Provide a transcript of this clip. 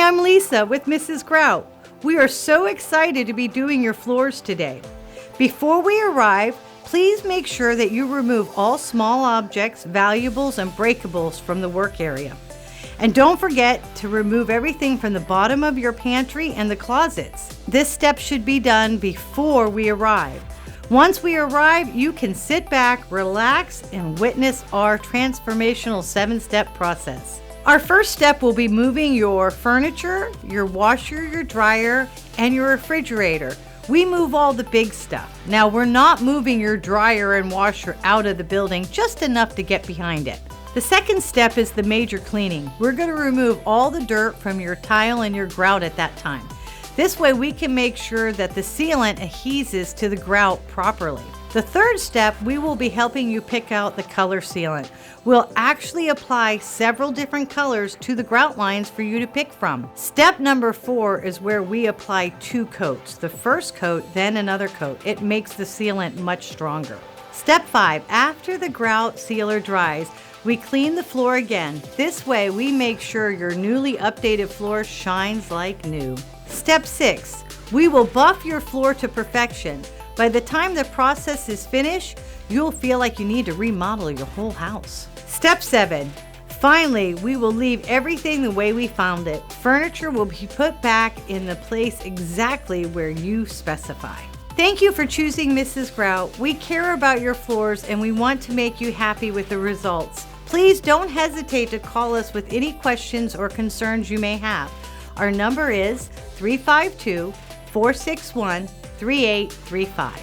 I'm Lisa with Mrs. Grout. We are so excited to be doing your floors today. Before we arrive, please make sure that you remove all small objects, valuables, and breakables from the work area. And don't forget to remove everything from the bottom of your pantry and the closets. This step should be done before we arrive. Once we arrive, you can sit back, relax, and witness our transformational 7-step process. Our first step will be moving your furniture, your washer, your dryer, and your refrigerator. We move all the big stuff. Now, we're not moving your dryer and washer out of the building, just enough to get behind it. The second step is the major cleaning. We're going to remove all the dirt from your tile and your grout at that time. This way we can make sure that the sealant adheses to the grout properly. The third step, we will be helping you pick out the color sealant. We'll actually apply several different colors to the grout lines for you to pick from. Step number 4 is where we apply 2 coats. The first coat, then another coat. It makes the sealant much stronger. Step 5, after the grout sealer dries, we clean the floor again. This way we make sure your newly updated floor shines like new. Step 6, we will buff your floor to perfection. By the time the process is finished, you'll feel like you need to remodel your whole house. Step 7, finally, we will leave everything the way we found it. Furniture will be put back in the place exactly where you specify. Thank you for choosing Mrs. Grout. We care about your floors and we want to make you happy with the results. Please don't hesitate to call us with any questions or concerns you may have. Our number is 352-461-3835.